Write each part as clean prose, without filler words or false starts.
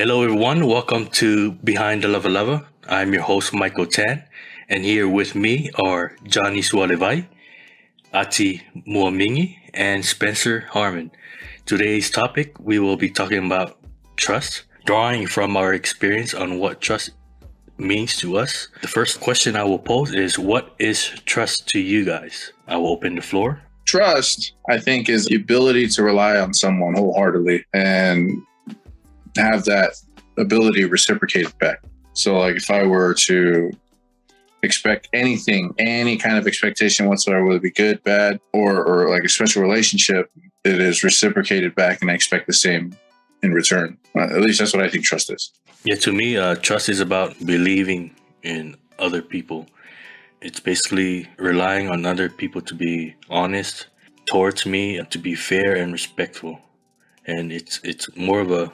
Hello, everyone. Welcome to Behind the Lava Lava. I'm your host, Michael Tan, and here with me are Johnny Sualevai, Atimua Migi, and Spencer Harman. Today's topic, we will be talking about trust, drawing from our experience on what trust means to us. The first question I will pose is, what is trust to you guys? I will open the floor. Trust, I think, is the ability to rely on someone wholeheartedly and have that ability reciprocated back. So like if I were to expect anything, any kind of expectation whatsoever, whether it be good, bad, or like a special relationship, it is reciprocated back and I expect the same in return. At least that's what I think trust is. Yeah, to me, trust is about believing in other people. It's basically relying on other people to be honest towards me and to be fair and respectful. And it's more of a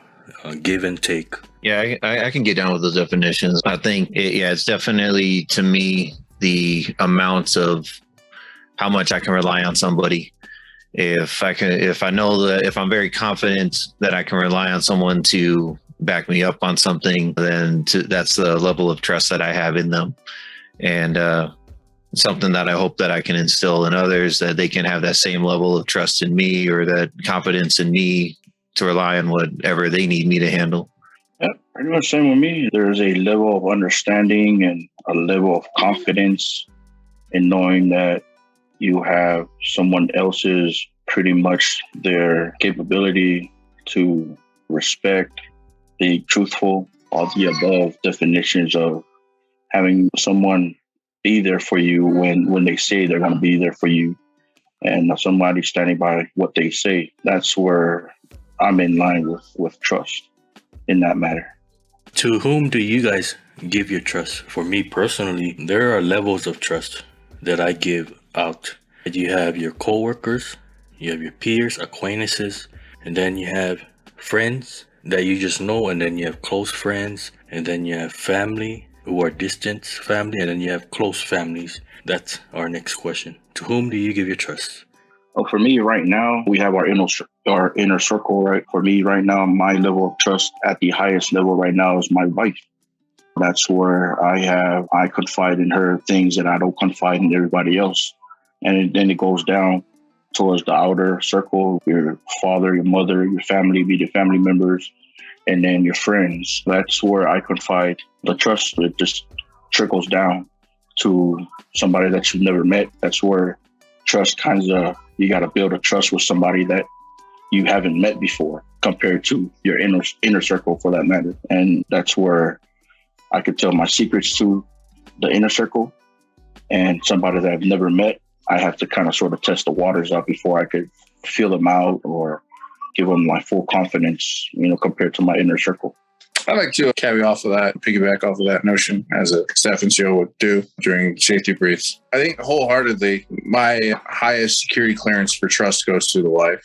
give and take. Yeah, I can get down with those definitions. I think, it's definitely, to me, the amount of how much I can rely on somebody. If I know that if I'm very confident that I can rely on someone to back me up on something, then that's the level of trust that I have in them. And something that I hope that I can instill in others, that they can have that same level of trust in me or that confidence in me to rely on whatever they need me to handle. Yeah, pretty much same with me. There's a level of understanding and a level of confidence in knowing that you have someone else's pretty much their capability to respect, be truthful, all the above definitions of having someone be there for you when they say they're going to be there for you and somebody standing by what they say. That's where I'm in line with trust in that matter. To whom do you guys give your trust? For me personally, there are levels of trust that I give out. You have your coworkers, you have your peers, acquaintances, and then you have friends that you just know, and then you have close friends, and then you have family who are distant family, and then you have close families. That's our next question. To whom do you give your trust? Well, for me right now, we have our inner circle, right? For me right now, my level of trust at the highest level right now is my wife. That's where I confide in her things that I don't confide in everybody else. And then it goes down towards the outer circle, your father, your mother, your family, immediate family members, and then your friends. That's where I confide the trust. It just trickles down to somebody that you've never met. That's where trust you got to build a trust with somebody that you haven't met before compared to your inner circle for that matter. And that's where I could tell my secrets to the inner circle, and somebody that I've never met, I have to kind of sort of test the waters out before I could feel them out or give them my full confidence, compared to my inner circle. I like to piggyback off of that notion as a staff and CEO would do during safety briefs. I think wholeheartedly, my highest security clearance for trust goes to the wife.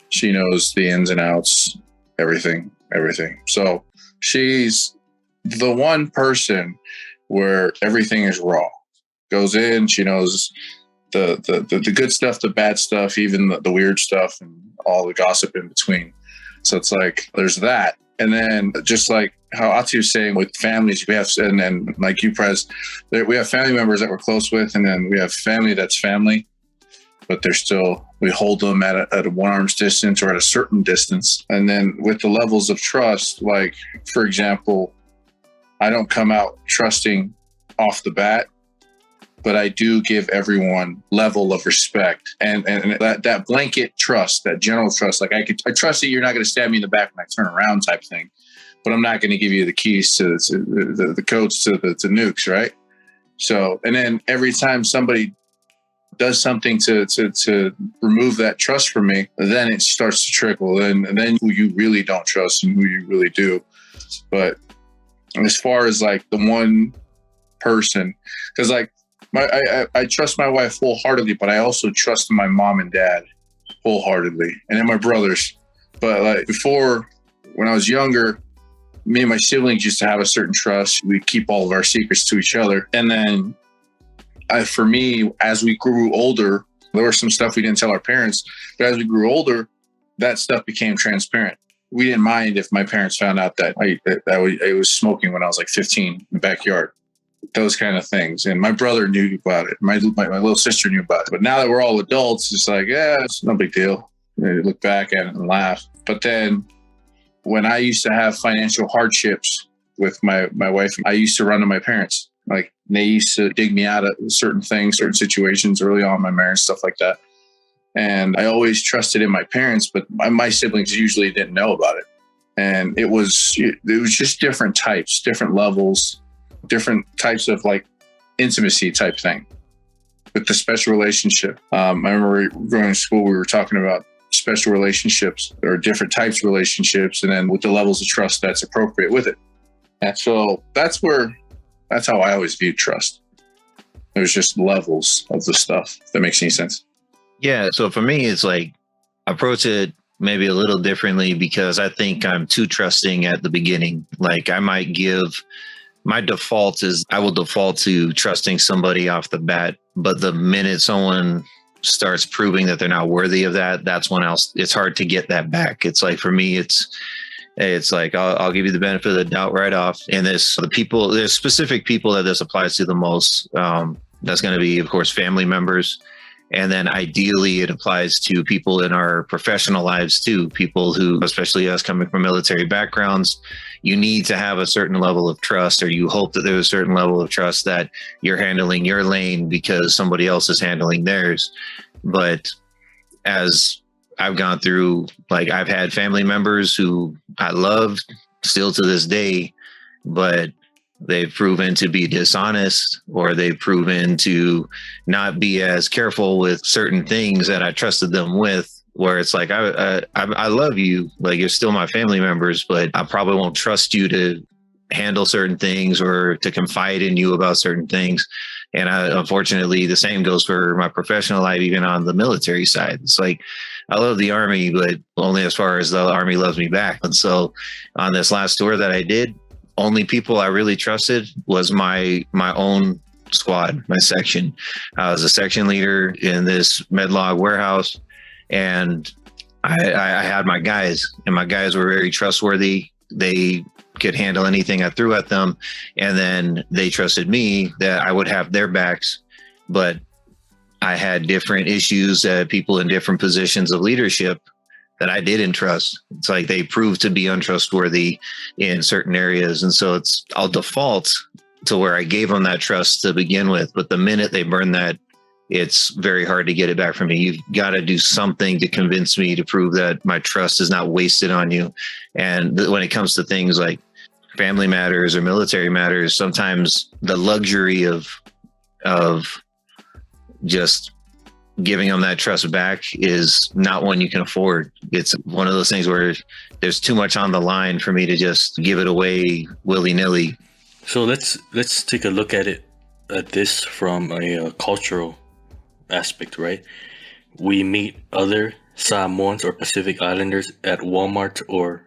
She knows the ins and outs, everything. So she's the one person where everything is raw. Goes in, she knows the good stuff, the bad stuff, even the weird stuff, and all the gossip in between. So it's like there's that. And then just like how Ati was saying with families, we have, and then like you, Prez, we have family members that we're close with, and then we have family that's family, but we hold them at a 1 arm's distance or at a certain distance. And then with the levels of trust, like, for example, I don't come out trusting off the bat, but I do give everyone level of respect and that blanket trust, that general trust. Like I trust that you're not going to stab me in the back when I turn around type thing, but I'm not going to give you the keys to the codes to nukes, right? So, and then every time somebody does something to remove that trust from me, then it starts to trickle, and then who you really don't trust and who you really do. But as far as like the one person, because like, I trust my wife wholeheartedly, but I also trust my mom and dad wholeheartedly, and then my brothers. But like before, when I was younger, me and my siblings used to have a certain trust. We'd keep all of our secrets to each other. And then for me, as we grew older, there was some stuff we didn't tell our parents, but as we grew older, that stuff became transparent. we didn't mind if my parents found out that I was smoking when I was like 15 in the backyard. Those kind of things. And my brother knew about it. My little sister knew about it. But now that we're all adults, it's like, yeah, it's no big deal. You look back at it and laugh. But then when I used to have financial hardships with my wife, I used to run to my parents. Like, they used to dig me out of certain things, certain situations early on in my marriage, stuff like that. And I always trusted in my parents, but my siblings usually didn't know about it. And it was just different types, different levels, different types of like intimacy type thing with the special relationship. I remember growing to school, we were talking about special relationships or different types of relationships, and then with the levels of trust that's appropriate with it. And so that's how I always viewed trust. There's just levels of the stuff. If that makes any sense. Yeah. So for me, it's like approach it maybe a little differently because I think I'm too trusting at the beginning. Like my default is I will default to trusting somebody off the bat. But the minute someone starts proving that they're not worthy of that, that's when it's hard to get that back. It's like, for me, it's like, I'll give you the benefit of the doubt right off. And there's specific people that this applies to the most. That's going to be, of course, family members. And then ideally it applies to people in our professional lives too. People who, especially us coming from military backgrounds, you need to have a certain level of trust, or you hope that there's a certain level of trust that you're handling your lane because somebody else is handling theirs. But as I've gone through, like, I've had family members who I love still to this day, but they've proven to be dishonest, or they've proven to not be as careful with certain things that I trusted them with, where it's like, I love you, like, you're still my family members, but I probably won't trust you to handle certain things or to confide in you about certain things. And unfortunately, the same goes for my professional life, even on the military side. It's like, I love the Army, but only as far as the Army loves me back. And so on this last tour that I did, only people I really trusted was my own squad, my section. I was a section leader in this medlog warehouse, and I had my guys, and my guys were very trustworthy. They could handle anything I threw at them, and then they trusted me that I would have their backs. But I had different issues, people in different positions of leadership that I didn't trust. It's like they proved to be untrustworthy in certain areas. And so I'll default to where I gave them that trust to begin with. But the minute they burn that, it's very hard to get it back from me. You've got to do something to convince me, to prove that my trust is not wasted on you. And when it comes to things like family matters or military matters, sometimes the luxury of just giving them that trust back is not one you can afford. It's one of those things where there's too much on the line for me to just give it away willy-nilly. So let's take a look at this from a cultural aspect, right? We meet other Samoans or Pacific Islanders at Walmart or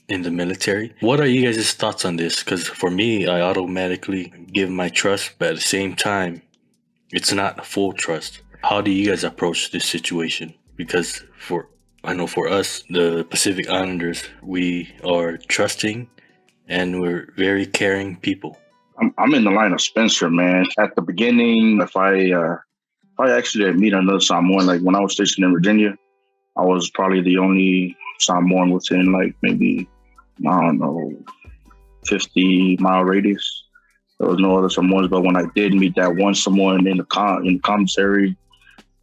in the military. What are you guys' thoughts on this? Because for me, I automatically give my trust, but at the same time, it's not full trust. How do you guys approach this situation? Because I know for us, the Pacific Islanders, we are trusting and we're very caring people. I'm in the line of Spencer, man. At the beginning, if I actually meet another Samoan, like when I was stationed in Virginia, I was probably the only Samoan within like maybe, I don't know, 50-mile radius. There was no other Samoans, but when I did meet that one Samoan in the commissary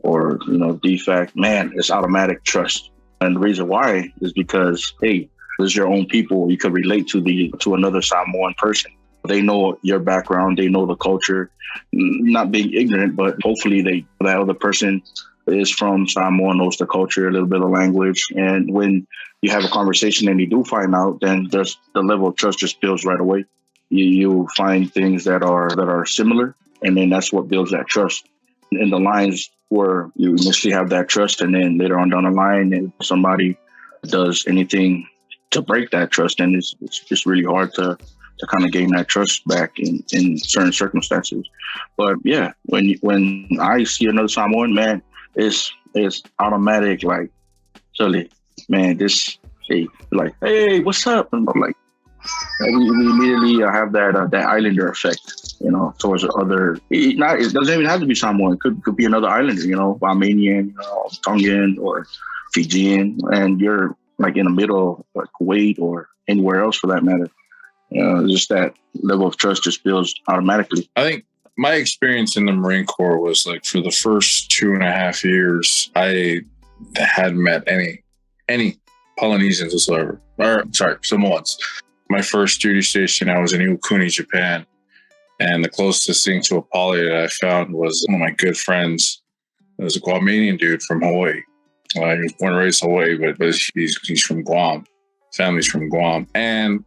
or, DFAC, man, it's automatic trust. And the reason why is because, hey, this is your own people. You could relate to another Samoan person. They know your background. They know the culture. Not being ignorant, but hopefully that other person is from Samoa, knows the culture, a little bit of language. And when you have a conversation and you do find out, then there's the level of trust just builds right away. You find things that are similar, and then that's what builds that trust. In the lines where you initially have that trust, and then later on down the line, if somebody does anything to break that trust, then it's just really hard to kind of gain that trust back in certain circumstances. But yeah, when I see another Samoan, man, it's automatic. Like, Sully, man, this hey, what's up? And I'm like, we immediately have that islander effect, towards other. It doesn't even have to be Samoan. It could be another islander, Armenian, Tongan or Fijian, and you're like in the middle, like Kuwait or anywhere else for that matter. Just that level of trust just builds automatically. I think my experience in the Marine Corps was like for the first 2.5 years, I hadn't met any Polynesians whatsoever. Or sorry, Samoans. My first duty station, I was in Iwakuni, Japan. And the closest thing to a poly that I found was one of my good friends. It was a Guamanian dude from Hawaii. He was born and raised in Hawaii, but he's from Guam. Family's from Guam. And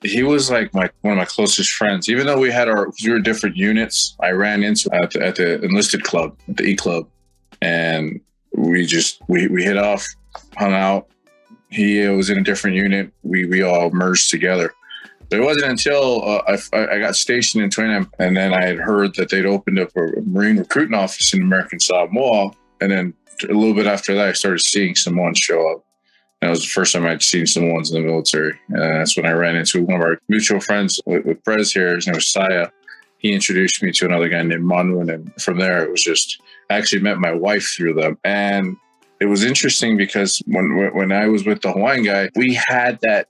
he was like one of my closest friends. Even though we were different units, I ran into at the enlisted club, at the E Club. And we hit off, hung out. He was in a different unit. We all merged together. But it wasn't until I got stationed in Twin, and then I had heard that they'd opened up a Marine recruiting office in American Samoa. And then a little bit after that, I started seeing Samoans show up. That was the first time I'd seen Samoans in the military. And that's when I ran into one of our mutual friends with Prez here. His name was Saya. He introduced me to another guy named Manuin. And from there, it was just, I actually met my wife through them. And it was interesting because when I was with the Hawaiian guy, we had that,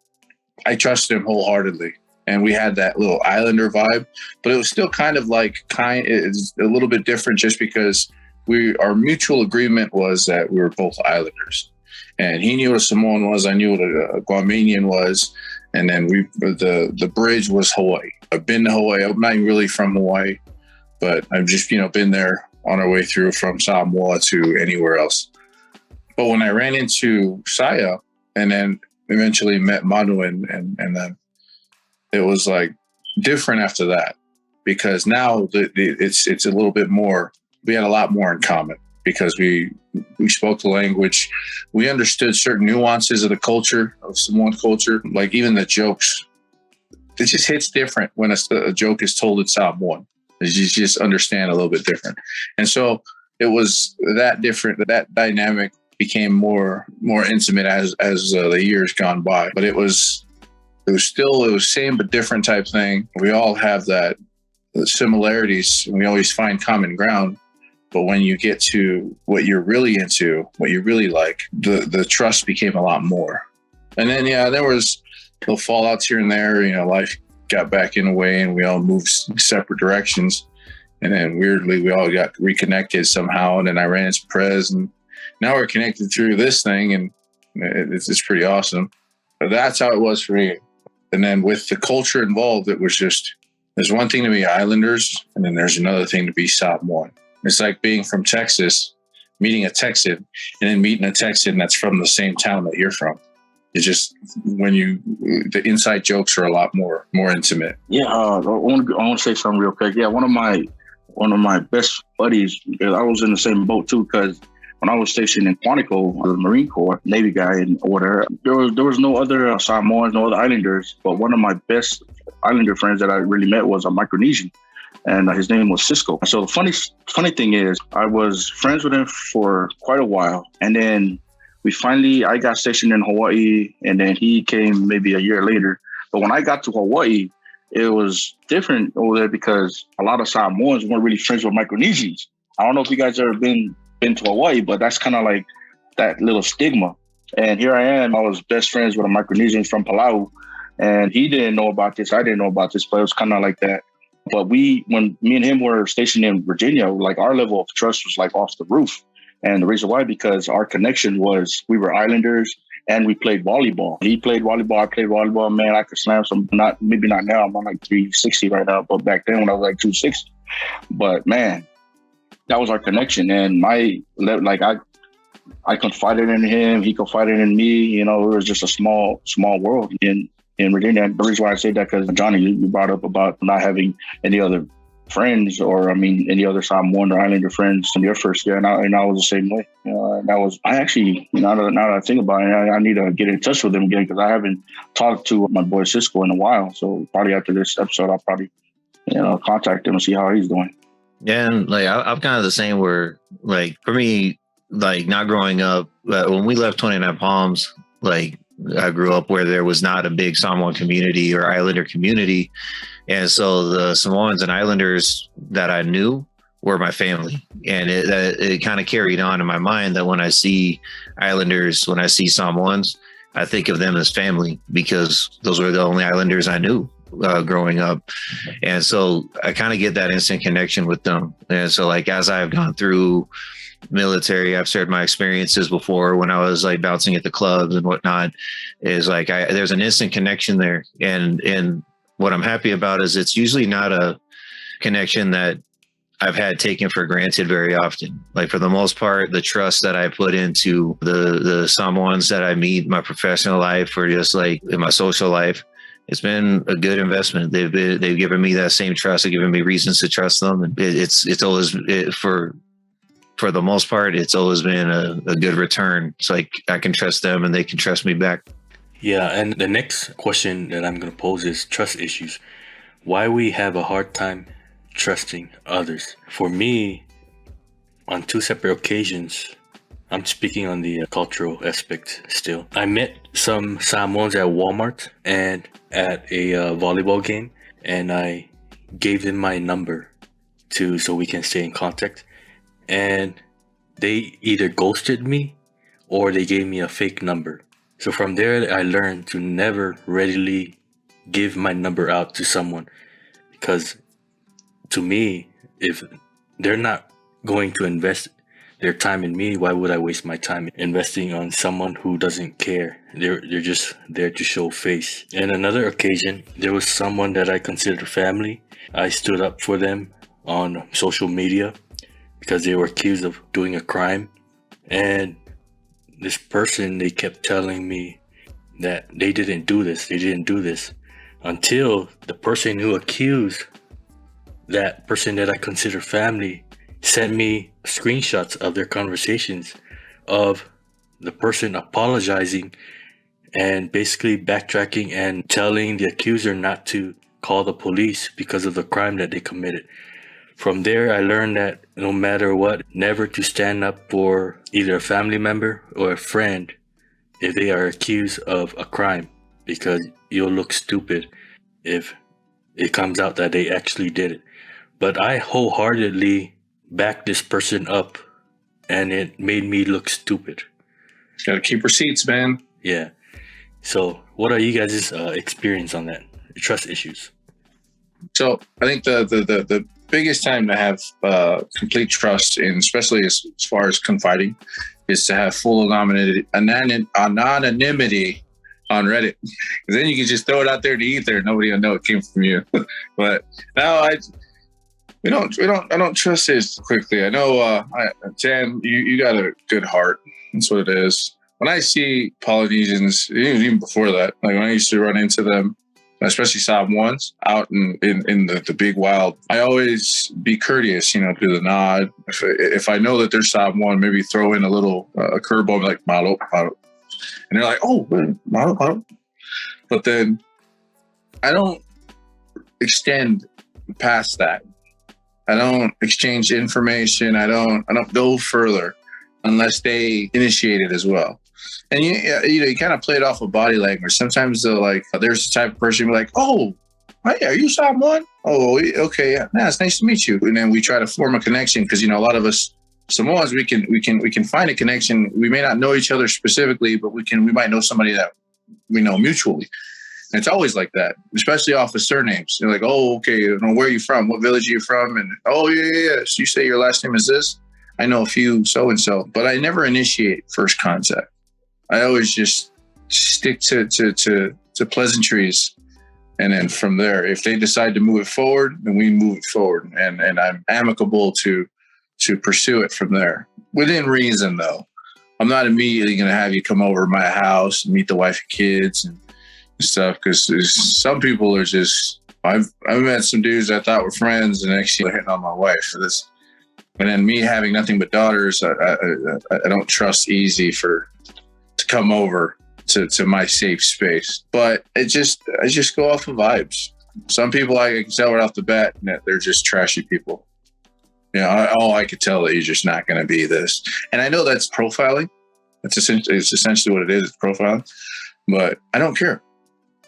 I trusted him wholeheartedly. And we had that little islander vibe, but it was still kind of it's a little bit different just because our mutual agreement was that we were both islanders. And he knew what a Samoan was. I knew what a Guamanian was. And then the bridge was Hawaii. I've been to Hawaii. I'm not even really from Hawaii, but I've just, been there on our way through from Samoa to anywhere else. But when I ran into Saya and then eventually met Manuin and then it was like different after that because now it's a little bit more, we had a lot more in common because we spoke the language. We understood certain nuances of the culture, of Samoan culture, like even the jokes. It just hits different when a joke is told in Samoan. You just understand a little bit different. And so it was that different, that dynamic became more intimate as the years gone by. But it was same but different type thing. We all have the similarities and we always find common ground. But when you get to what you're really into, what you really like, the trust became a lot more. And then, there was little fallouts here and there. Life got back in a way and we all moved separate directions. And then weirdly, we all got reconnected somehow. And then I ran into Prez and now we're connected through this thing. And it's pretty awesome. But that's how it was for me. And then with the culture involved, it was just, there's one thing to be Islanders and then there's another thing to be Samoan. It's like being from Texas, meeting a Texan, and then meeting a Texan that's from the same town that you're from. It's just the inside jokes are a lot more intimate. Yeah, I want to say something real quick. Yeah, one of my best buddies, I was in the same boat too, because when I was stationed in Quantico, the Marine Corps, Navy guy in order, there was no other Samoans, no other Islanders, but one of my best Islander friends that I really met was a Micronesian. And his name was Cisco. So the funny thing is, I was friends with him for quite a while. And then I got stationed in Hawaii, and then he came maybe a year later. But when I got to Hawaii, it was different over there because a lot of Samoans weren't really friends with Micronesians. I don't know if you guys ever been to Hawaii, but that's kind of like that little stigma. And here I am. I was best friends with a Micronesian from Palau, and he didn't know about this. I didn't know about this, but it was kind of like that. But when me and him were stationed in Virginia, like our level of trust was like off the roof. And the reason why, because our connection was we were Islanders and we played volleyball. He played volleyball, I played volleyball. Man, I could slam some, maybe not now. I'm on like 360 right now, but back then when I was like 260. But man, that was our connection. And I confided in him, he confided in me. It was just a small world in Virginia. The reason why I say that, because Johnny, you brought up about not having any other friends any other Samoan or Islander friends in your first year. And I was the same way. I actually, now that I think about it, I need to get in touch with him again because I haven't talked to my boy Cisco in a while. So probably after this episode, I'll probably, contact him and see how he's doing. Yeah. And I'm kind of the same where for me, not growing up, when we left 29 Palms, I grew up where there was not a big Samoan community or Islander community. And so the Samoans and Islanders that I knew were my family. And it kind of carried on in my mind that when I see Islanders, when I see Samoans, I think of them as family because those were the only Islanders I knew growing up. And so I kind of get that instant connection with them. And so like, as I've gone through military, I've shared my experiences before when I was like bouncing at the clubs and whatnot, is like, there's an instant connection there. And what I'm happy about is it's usually not a connection that I've had taken for granted very often. Like for the most part, the trust that I put into the Samoans that I meet in my professional life or just like in my social life, it's been a good investment. They've given me that same trust. They've given me reasons to trust them. And it's always for the most part, it's always been a good return. It's like I can trust them and they can trust me back. Yeah, and the next question that I'm going to pose is trust issues. Why we have a hard time trusting others. For me, on two separate occasions, I'm speaking on the cultural aspect still. I met some Samoans at Walmart and at a volleyball game, and I gave them my number so we can stay in contact. And they either ghosted me or they gave me a fake number. So from there, I learned to never readily give my number out to someone, because to me, if they're not going to invest their time in me, why would I waste my time investing on someone who doesn't care? They're just there to show face. And another occasion, there was someone that I considered family. I stood up for them on social media because they were accused of doing a crime. And this person, they kept telling me that they didn't do this, until the person who accused that person that I consider family sent me screenshots of their conversations of the person apologizing and basically backtracking and telling the accuser not to call the police because of the crime that they committed. From there, I learned that no matter what, never to stand up for either a family member or a friend if they are accused of a crime, because you'll look stupid if it comes out that they actually did it. But I wholeheartedly backed this person up, and it made me look stupid. Got to keep receipts, man. Yeah. So what are you guys' experience on that? Trust issues. So I think the biggest time to have complete trust, and especially as far as confiding, is to have full anonymity on Reddit. Because then you can just throw it out there to ether. Nobody will know it came from you. But now I don't trust this quickly. I know, Jan, you got a good heart. That's what it is. When I see Polynesians, even before that, like when I used to run into them, especially Samoans out in the big wild, I always be courteous, do the nod. If I know that there's Samoan, maybe throw in a little a curveball, like malo, malo. And they're like, oh, malo, malo. But then I don't extend past that. I don't exchange information. I don't go further unless they initiate it as well. And you kind of play it off of body language. Sometimes they'll there's the type of person who's like, oh, hey, are you someone? Oh, okay, yeah, it's nice to meet you. And then we try to form a connection because a lot of us Samoans, we can find a connection. We may not know each other specifically, but we might know somebody that we know mutually. And it's always like that, especially off of surnames. They're like, oh, okay, where are you from? What village are you from? And oh, yeah. So you say your last name is this? I know a few so and so, but I never initiate first contact. I always just stick to pleasantries, and then from there, if they decide to move it forward, then we move it forward, and I'm amicable to pursue it from there within reason. Though I'm not immediately going to have you come over to my house and meet the wife and kids and stuff, because some people are just. I've met some dudes I thought were friends, and actually hitting on my wife for this. And then me having nothing but daughters, I don't trust easy to come over to my safe space. But I just go off of vibes. Some people I can tell right off the bat that they're just trashy people. I could tell that you're just not going to be this. And I know that's profiling. It's essentially what it is. It's profiling. but I don't care.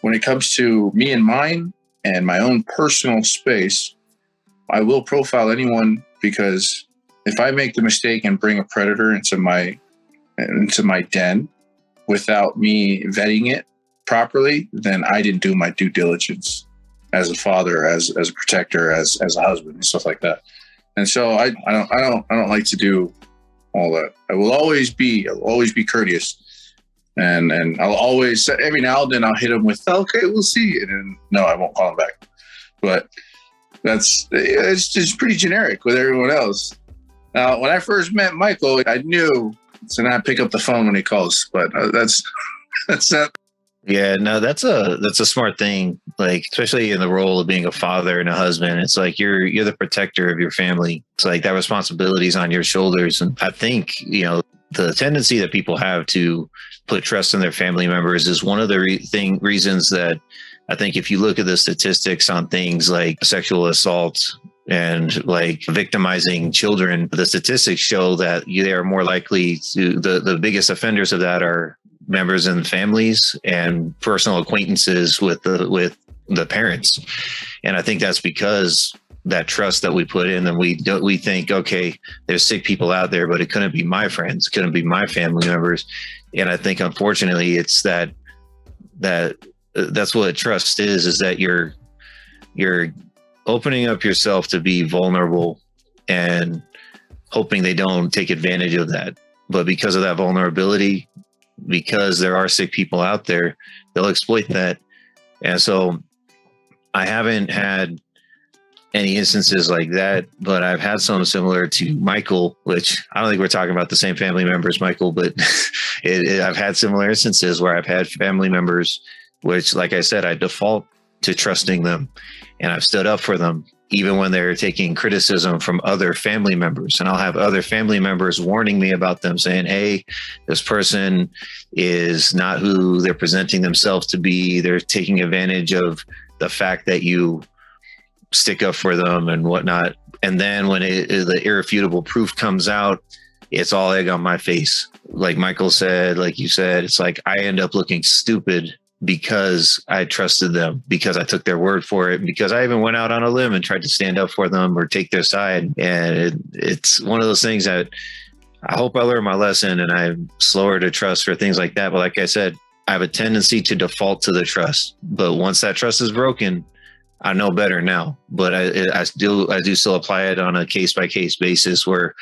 When it comes to me and mine and my own personal space, I will profile anyone, because if I make the mistake and bring a predator into my den without me vetting it properly, then I didn't do my due diligence as a father, as a protector, as a husband, and stuff like that. And so I don't like to do all that. I will always be courteous, and I'll always, every now and then I'll hit him with, okay, we'll see, and then no, I won't call him back. But it's just pretty generic with everyone else. Now, when I first met Michael, I knew to not pick up the phone when he calls, but that's not. Yeah, no, that's a smart thing. Like, especially in the role of being a father and a husband, it's like you're the protector of your family. It's like that responsibility is on your shoulders. And I think, the tendency that people have to put trust in their family members is one of the reasons that I think if you look at the statistics on things like sexual assault and like victimizing children, the statistics show that they are more likely to, the biggest offenders of that are members in families and personal acquaintances with the parents. And I think that's because that trust that we put in, and we think, okay, there's sick people out there, but it couldn't be my friends, it couldn't be my family members. And I think, unfortunately, it's that's what trust is that you're opening up yourself to be vulnerable and hoping they don't take advantage of that. But because of that vulnerability, because there are sick people out there, they'll exploit that. And so I haven't had any instances like that, but I've had some similar to Michael, which I don't think we're talking about the same family members, Michael, but I've had similar instances where I've had family members, which, like I said, I default to trusting them, and I've stood up for them, even when they're taking criticism from other family members. And I'll have other family members warning me about them, saying, hey, this person is not who they're presenting themselves to be. They're taking advantage of the fact that you stick up for them and whatnot. And then when the irrefutable proof comes out, it's all egg on my face. Like Michael said, like you said, it's like I end up looking stupid because I trusted them, because I took their word for it, because I even went out on a limb and tried to stand up for them or take their side. And it's one of those things that I hope I learned my lesson, and I'm slower to trust for things like that. But like I said, I have a tendency to default to the trust. But once that trust is broken, I know better now. But I do still apply it on a case-by-case basis, where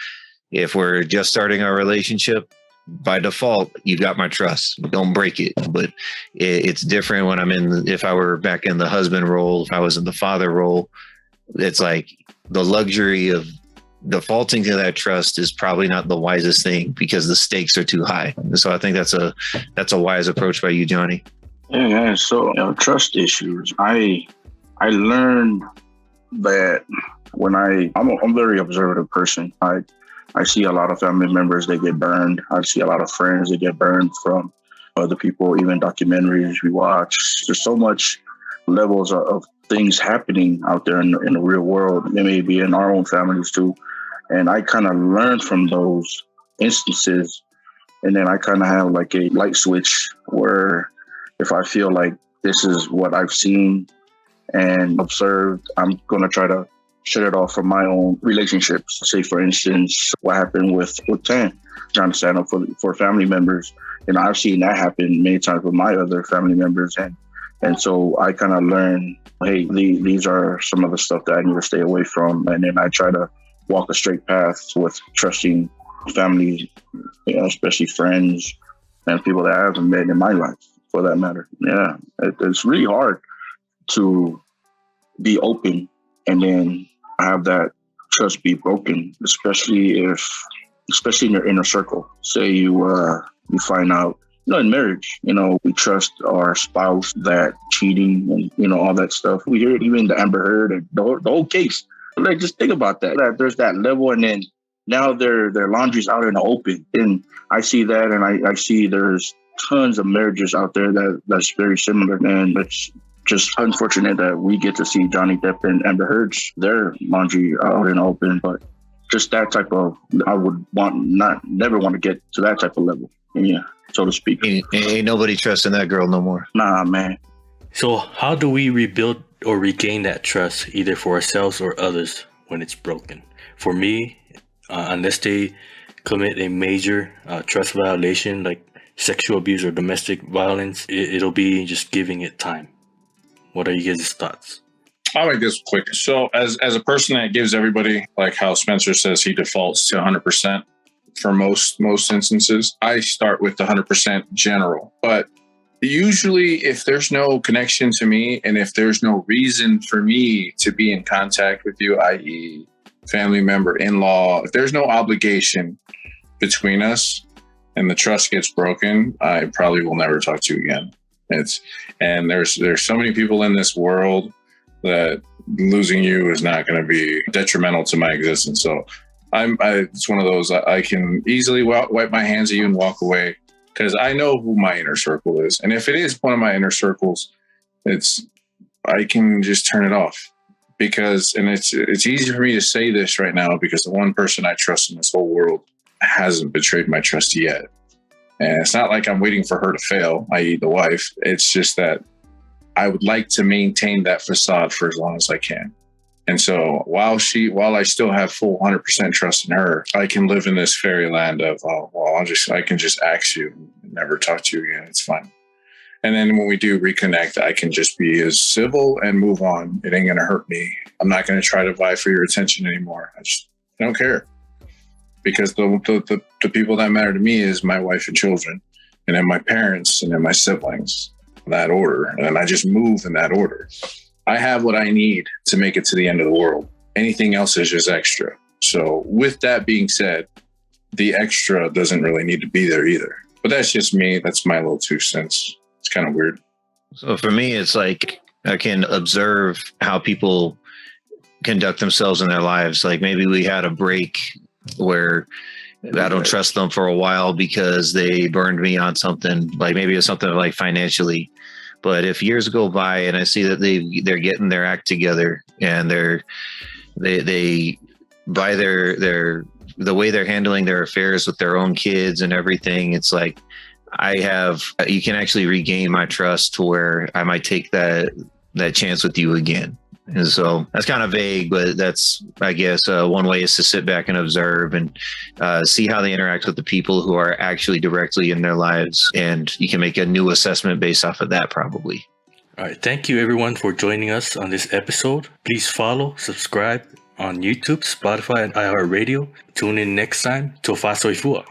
if we're just starting our relationship, by default, you got my trust. Don't break it. But it's different when if I were back in the husband role, if I was in the father role, it's like the luxury of defaulting to that trust is probably not the wisest thing, because the stakes are too high. And so I think that's a wise approach by you, Johnny. Yeah. So trust issues. I learned that when I'm a very observative person. I see a lot of family members, they get burned. I see a lot of friends that get burned from other people, even documentaries we watch. There's so much levels of things happening out there in the real world. They may be in our own families too. And I kind of learned from those instances. And then I kind of have like a light switch where if I feel like this is what I've seen and observed, I'm going to try to shut it off from my own relationships. Say, for instance, what happened with Tan, trying to stand up for family members. And I've seen that happen many times with my other family members. And so I kind of learned, hey, these are some of the stuff that I need to stay away from. And then I try to walk a straight path with trusting family, especially friends and people that I haven't met in my life, for that matter. Yeah, it's really hard to be open and then have that trust be broken, especially in your inner circle. Say you find out, in marriage, we trust our spouse that cheating and, all that stuff. We hear it even the Amber Heard and the whole case. Like, just think about that there's that level, and then now their laundry's out in the open. And I see that, and I see there's tons of marriages out there that's very similar, and it's just unfortunate that we get to see Johnny Depp and Amber Heard's their laundry out in the open. But just that type of, I would never want to get to that type of level. Yeah, so to speak. Ain't nobody trusting that girl no more. Nah, man. So how do we rebuild or regain that trust, either for ourselves or others, when it's broken? For me, unless they commit a major trust violation like sexual abuse or domestic violence, it'll be just giving it time. What are you guys' thoughts? I'll make this quick. So as a person that gives everybody, like how Spencer says he defaults to 100% for most instances, I start with the 100% general. But usually if there's no connection to me and if there's no reason for me to be in contact with you, i.e. family member, in-law, if there's no obligation between us and the trust gets broken, I probably will never talk to you again. There's so many people in this world that losing you is not going to be detrimental to my existence. So it's one of those, I can easily wipe my hands at you and walk away because I know who my inner circle is. And if it is one of my inner circles, I can just turn it off because it's easy for me to say this right now because the one person I trust in this whole world hasn't betrayed my trust yet. And it's not like I'm waiting for her to fail, i.e. the wife. It's just that I would like to maintain that facade for as long as I can. And so while I still have full 100% trust in her, I can live in this fairyland of, I can just axe you and never talk to you again. It's fine. And then when we do reconnect, I can just be as civil and move on. It ain't going to hurt me. I'm not going to try to vie for your attention anymore. I don't care. Because the people that matter to me is my wife and children, and then my parents, and then my siblings, that order. And I just move in that order. I have what I need to make it to the end of the world. Anything else is just extra. So with that being said, the extra doesn't really need to be there either. But that's just me. That's my little 2 cents. It's kind of weird. So for me, it's like I can observe how people conduct themselves in their lives. Like maybe we had a break where I don't trust them for a while because they burned me on something, like maybe it's something like financially. But if years go by and I see that they're getting their act together and they by the way they're handling their affairs with their own kids and everything, it's like you can actually regain my trust to where I might take that chance with you again. And so that's kind of vague, but that's, I guess, one way is to sit back and observe and see how they interact with the people who are actually directly in their lives. And you can make a new assessment based off of that, probably. All right. Thank you, everyone, for joining us on this episode. Please follow, subscribe on YouTube, Spotify, and iHeartRadio. Tune in next time. Tofa Soifua.